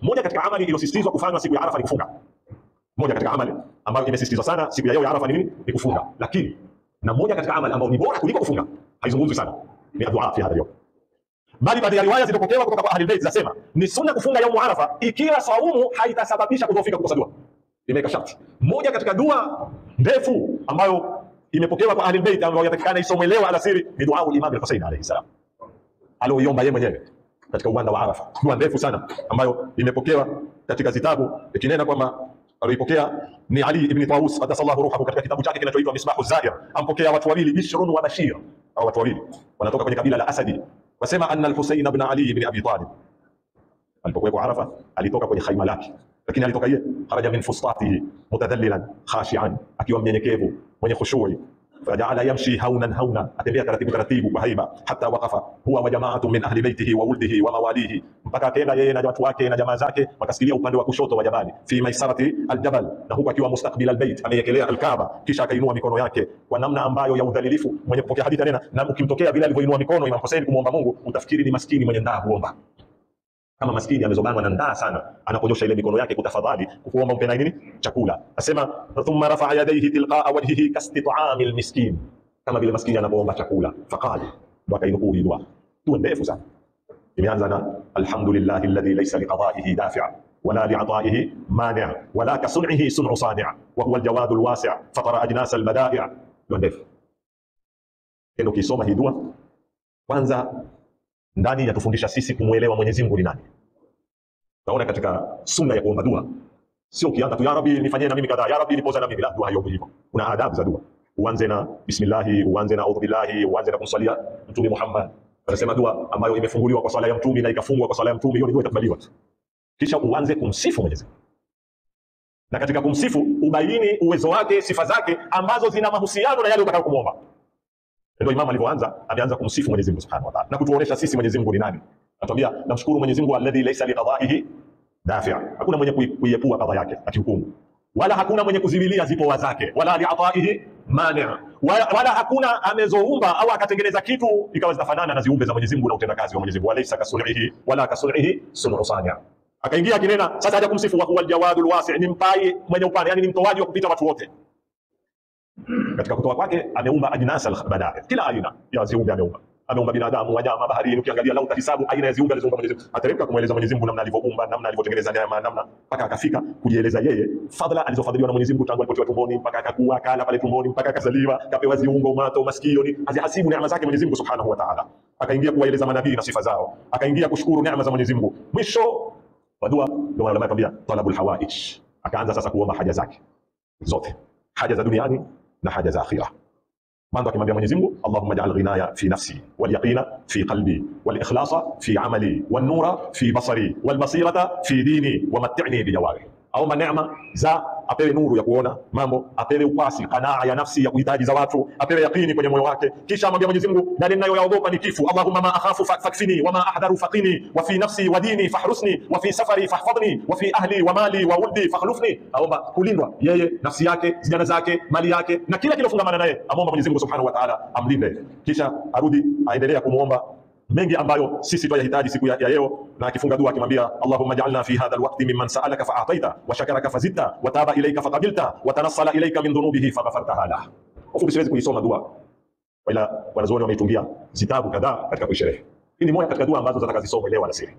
Moja katika amali iliyosisitizwa kufanywa siku ya Arafa ni kufunga. Moja katika amali ambayo imesisitizwa sana siku ya leo ya Arafa ni nini? Ni kufunga. Lakini na moja katika amali ambayo ni bora kuliko kufunga, haizungumzwi sana, ni dua fi hadha yawm. Bali baadhi ya riwaya zilizopokewa kutoka kwa Ahlul Bayt zinasema ni sunna kufunga yaumu Arafa ikiwa saumu haitasababisha kudhoofika kukosa dua. Imeweka sharti. Moja katika dua ndefu ambayo imepokewa kwa Ahlul Bayt ambayo yatakikana isomwe leo alasiri ni dua al-Imam al-Husayn alayhi salam, aliyoiomba yeye mwenyewe katika uwanda wa Arafa. Dua ndefu sana ambayo imepokewa katika zitabu ikinena kwamba alipokea ni Ali ibn Tawus qaddasallahu ruhahu katika kitabu chake kinachoitwa Misbahu Zair. Ampokea watu wawili Bishrun wa Bashir, au watu wawili wanatoka kwenye kabila la Asadi. Wasema anna al-Husayn ibn Ali ibn Abi Talib alipokuwa Arafa alitoka kwenye khaima lake, lakini alitoka yeye kharaja min fustatihi mutadallilan khashi'an, akiwa mnyenyekevu mwenye khushui. Faja'ala yamshi haunan hauna, atembea taratibu taratibu kwa haiba, hata waqafa huwa wa jama'atun min ahli baitihi wa wuldihi wa mawalihi, mpaka akaenda yeye na watu wake na jamaa zake wakasikilia upande wa kushoto wa jabali, fi maisarati aljabal, na huko akiwa mustaqbil albayt, ameyekelea alkaaba, kisha akainua mikono yake kwa namna ambayo ya udhalilifu. Mwenye kupokea hadithi nena, na ukimtokea vile alivyoinua mikono Imam Hussein kumuomba Mungu, utafikiri ni maskini mwenye ndaa kuomba, kama maskini amezobanwa na ndaa sana, anaponyosha ile mikono yake kutafadhali kuomba mpe nini chakula. Asema thumma rafa'a yadayhi tilqa'a wajhihi kastit'amil miskin, kama vile maskini anapoomba chakula. Faqali, wakainukuu hii dua. Dua ndefu sana, imeanza na alhamdulillahi alladhi laysa liqada'ihi dafi' wala li'ata'ihi mani' wala kasun'ihi sun'u sani' wa huwa aljawadul wasi' fatara ajnas albada'i'. Dua ndefu. Ndio kisoma hii dua kwanza ndani yatufundisha sisi kumuelewa Mwenyezi Mungu ni nani. Naona katika sunna ya kuomba dua sio kianza tu ya Rabbi nifanyie na mimi kadhaa, ya Rabbi nipoza na mimi, la, dua hiyo hivyo. Kuna adabu za dua. Uanze na bismillah, uanze na a'udhu billahi, uanze na kumswalia Mtume Muhammad. Anasema dua ambayo imefunguliwa kwa swala ya Mtume na ikafungwa kwa swala ya Mtume, hiyo dua itakubaliwa. Kisha uanze kumsifu Mwenyezi Mungu. Na katika kumsifu ubaini uwezo wake, sifa zake ambazo zina mahusiano na yale utakao kumuomba. Ndio Imam alipoanza, ameanza kumsifu Mwenyezi Mungu Subhanahu wa Ta'ala na kutuonesha sisi Mwenyezi Mungu ni nani. Anatuambia namshukuru Mwenyezi Mungu alladhi laysa liqada'ihi dafi', hakuna mwenye kuiepua kadha yake akihukumu, wala hakuna mwenye kuzivilia zipoa zake, wala li'ata'ihi mani', wala hakuna amezoumba au akatengeneza kitu ikawa zinafanana na ziumbe za Mwenyezi Mungu na utendakazi wa Mwenyezi Mungu. Walaysa kasun'ihi wala kasun'ihi sun'u sani'. Akaingia kinena sasa haja kumsifu wa huwa aljawadul wasi', ni mpai mwenye upana, yani ni mtoaji wa kupita watu wote. Katika kutoa kwake ameumba ajnas al-bada'i, kila aina ya ziumbe ameumba. Ameumba binadamu, wanyama, baharini. Ukiangalia lau utahisabu aina ya ziumbe alizoumba Mwenyezi Mungu, ateremka kumweleza Mwenyezi Mungu namna alivyoumba, namna alivyotengeneza neema, namna mpaka akafika kujieleza yeye fadhila alizofadhiliwa na Mwenyezi Mungu tangu alipotiwa tumboni mpaka akakuwa, akala pale tumboni mpaka akazaliwa, kapewa ziungo, macho, masikio, ni azihasibu neema zake Mwenyezi Mungu Subhanahu wa Ta'ala. Akaingia kuwaeleza manabii na sifa zao, akaingia kushukuru neema za Mwenyezi Mungu. Mwisho wa dua ndio maana anatuambia talabul hawaij, akaanza sasa kuomba haja zake zote, haja za duniani na haja za akhira. Mwanzo akimwambia Mwenyezi Mungu, Allahumma ja'al ghinaya fi nafsi wal yaqina fi qalbi wal ikhlasa fi amali wan nura fi basari wal basirata fi dini wa mat'ni bi jawari. Aomba neema za apewe nuru ya kuona mambo, apewe upasi qanaa ya nafsi ya kuhitaji za watu, apewe yaqini kwenye moyo wake. Kisha amwambia Mwenyezi Mungu, na ninayoyaogopa ni kifo. Allahumma ma akhafu fakfini wa ma ahdaru faqini wa fi nafsi wa dini fahrusni wa fi safari fahfadhni wa fi ahli wa mali wa wuldi fakhlufni. Aomba kulindwa yeye, nafsi yake, zijana zake, mali yake na kila kilofungamana naye. Amomba Mwenyezi Mungu Subhanahu wa Ta'ala amlinde. Kisha arudi aendelea kumuomba mengi ambayo sisi tunayahitaji siku ya leo, na akifunga dua akimwambia Allahumma ja'alna fi hadha alwaqti mimman sa'alaka fa'ataita wa shakaraka fazidta wa taba ilayka faqabilta wa tanassala ilayka min dhunubihi faghfartaha lahu. Ufupi siwezi kuisoma dua, wala wanazuoni wameitungia zitabu kadhaa katika kuisherehesha. Hii ni moja katika dua ambazo tunataka zisomwe leo alasiri.